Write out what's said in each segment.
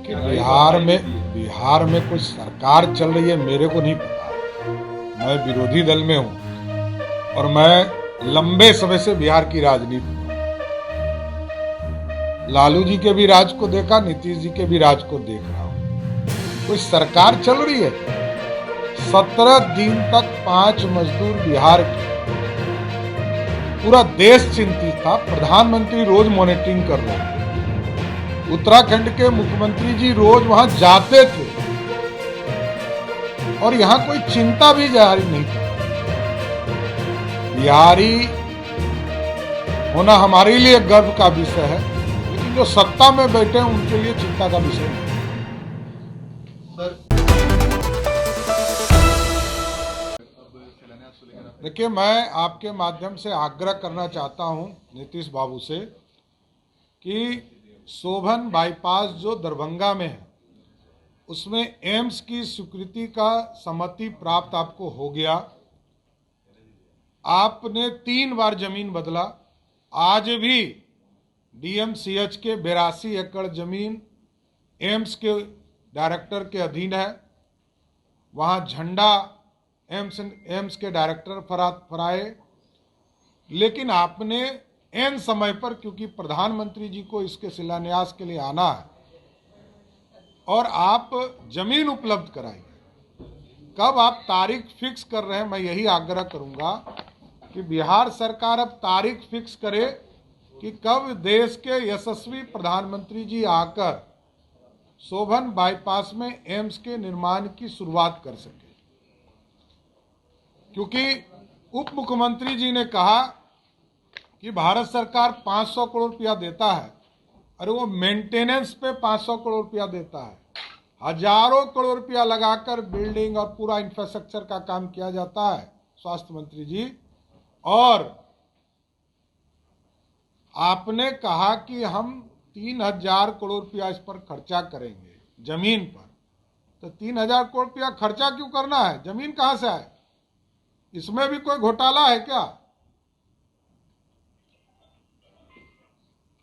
देखिए, बिहार में कोई सरकार चल रही है मेरे को नहीं पता। मैं विरोधी दल में हूं और मैं लंबे समय से बिहार की राजनीति में हूं। लालू जी के भी राज को देखा, नीतीश जी के भी राज को देख रहा हूं। कोई सरकार चल रही है। 17 दिन तक 5 मजदूर बिहार के, पूरा देश चिंतित था। प्रधानमंत्री रोज मॉनिटरिंग कर रहे थे। उत्तराखंड के मुख्यमंत्री जी रोज वहां जाते थे और यहां कोई चिंता भी जारी नहीं कर रहा। बिहारी होना हमारे लिए गर्व का विषय है, लेकिन जो सत्ता में बैठे हैं उनके लिए चिंता का विषय नहीं। देखिए, मैं आपके माध्यम से आग्रह करना चाहता हूं नीतीश बाबू से कि शोभन बाईपास जो दरभंगा में है उसमें एम्स की स्वीकृति का सहमति प्राप्त आपको हो गया। आपने 3 बार जमीन बदला। आज भी डीएमसीएच के 82 एकड़ जमीन एम्स के डायरेक्टर के अधीन है। वहां झंडा एम्स के डायरेक्टर फहराए, लेकिन आपने एन समय पर, क्योंकि प्रधानमंत्री जी को इसके शिलान्यास के लिए आना है और आप जमीन उपलब्ध कराइए। कब आप तारीख फिक्स कर रहे हैं, मैं यही आग्रह करूंगा कि बिहार सरकार अब तारीख फिक्स करे कि कब देश के यशस्वी प्रधानमंत्री जी आकर शोभन बाईपास में एम्स के निर्माण की शुरुआत कर सके। क्योंकि उप मुख्यमंत्री जी ने कहा कि भारत सरकार 500 करोड़ रुपया देता है, अरे वो मेंटेनेंस पे 500 करोड़ रुपया देता है। हजारों करोड़ रुपया लगाकर बिल्डिंग और पूरा इंफ्रास्ट्रक्चर का काम किया जाता है स्वास्थ्य मंत्री जी। और आपने कहा कि हम 3000 करोड़ रुपया इस पर खर्चा करेंगे जमीन पर। तो 3000 करोड़ रुपया खर्चा क्यों करना है? जमीन कहां से आए? इसमें भी कोई घोटाला है क्या?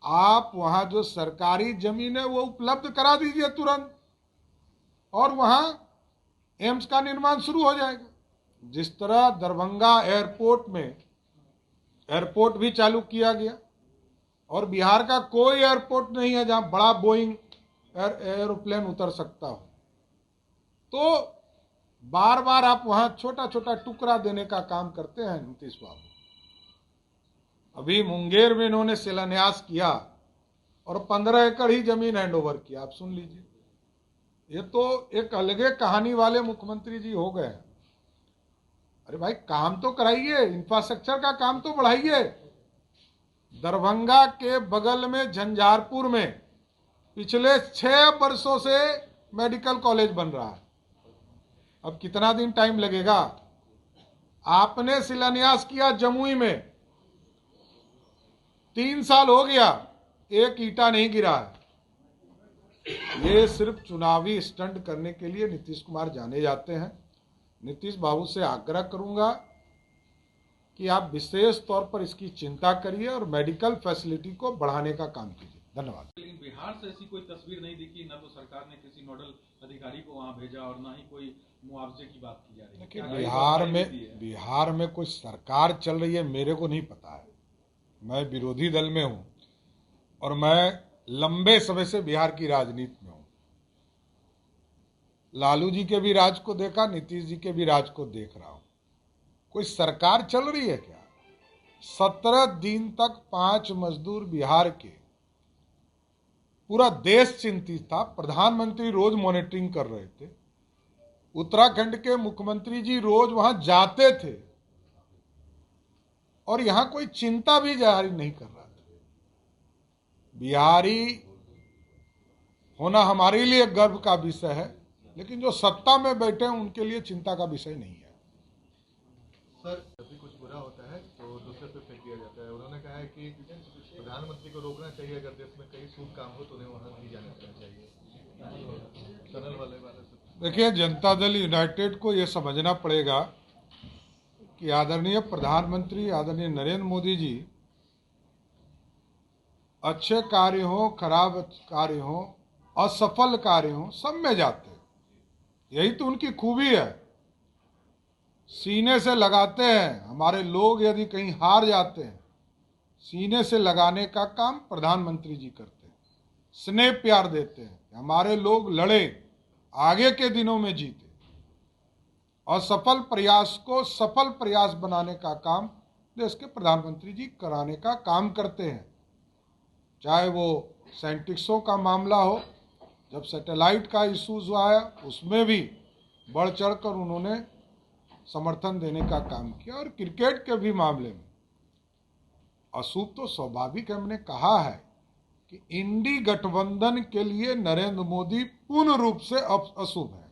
आप वहां जो सरकारी जमीन है वो उपलब्ध करा दीजिए तुरंत और वहां एम्स का निर्माण शुरू हो जाएगा। जिस तरह दरभंगा एयरपोर्ट में एयरपोर्ट भी चालू किया गया और बिहार का कोई एयरपोर्ट नहीं है जहां बड़ा बोइंग एरोप्लेन उतर सकता हो। तो बार बार आप वहां छोटा छोटा टुकड़ा देने का काम करते हैं नीतीश बाबू। अभी मुंगेर में इन्होंने शिलान्यास किया और 15 एकड़ ही जमीन हैंडओवर किया। आप सुन लीजिए, ये तो एक अलगे कहानी वाले मुख्यमंत्री जी हो गए। अरे भाई, काम तो कराइए, इंफ्रास्ट्रक्चर का काम तो बढ़ाइए। दरभंगा के बगल में झंझारपुर में पिछले 6 वर्षों से मेडिकल कॉलेज बन रहा है। अब कितना दिन टाइम लगेगा? आपने शिलान्यास किया जमुई में, 3 साल हो गया, एक ईंटा नहीं गिरा है। ये सिर्फ चुनावी स्टंट करने के लिए नीतीश कुमार जाने जाते हैं। नीतीश बाबू से आग्रह करूंगा कि आप विशेष तौर पर इसकी चिंता करिए और मेडिकल फैसिलिटी को बढ़ाने का काम कीजिए। धन्यवाद। लेकिन बिहार से ऐसी कोई तस्वीर नहीं दिखी, न तो सरकार ने किसी नोडल अधिकारी को वहां भेजा और न ही कोई मुआवजे की बात की जा रही है। देखिए, बिहार में कोई सरकार चल रही है मेरे को नहीं पता है। मैं विरोधी दल में हूं और मैं लंबे समय से बिहार की राजनीति में हूं। लालू जी के भी राज को देखा, नीतीश जी के भी राज को देख रहा हूं। कोई सरकार चल रही है क्या? 17 दिन तक 5 मजदूर बिहार के, पूरा देश चिंतित था। प्रधानमंत्री रोज मॉनिटरिंग कर रहे थे। उत्तराखंड के मुख्यमंत्री जी रोज वहां जाते थे और यहां कोई चिंता भी जारी नहीं कर रहा था। बिहारी होना हमारे लिए गर्व का विषय है, लेकिन जो सत्ता में बैठे हैं उनके लिए चिंता का विषय नहीं है। सर, जब भी कुछ बुरा होता है तो दूसरे पे फेंक दिया जाता है। उन्होंने कहा है कि प्रधानमंत्री को रोकना चाहिए, अगर देश में कई शुभ काम हो तो उन्हें वहां नहीं जाना चाहिए। टनल वाले देखिए, जनता दल यूनाइटेड को यह समझना पड़ेगा कि आदरणीय प्रधानमंत्री आदरणीय नरेंद्र मोदी जी अच्छे कार्य हो, खराब कार्य हो, असफल कार्य हों, सब में जाते हैं। यही तो उनकी खूबी है, सीने से लगाते हैं। हमारे लोग यदि कहीं हार जाते हैं, सीने से लगाने का काम प्रधानमंत्री जी करते हैं, स्नेह प्यार देते हैं, हमारे लोग लड़े, आगे के दिनों में जीते। असफल प्रयास को सफल प्रयास बनाने का काम देश के प्रधानमंत्री जी कराने का काम करते हैं। चाहे वो साइंटिस्टों का मामला हो, जब सैटेलाइट का इशूज आया उसमें भी बढ़ चढ़कर उन्होंने समर्थन देने का काम किया, और क्रिकेट के भी मामले में अशुभ तो स्वाभाविक है। हमने कहा है कि इंडी गठबंधन के लिए नरेंद्र मोदी पूर्ण रूप से अशुभ है।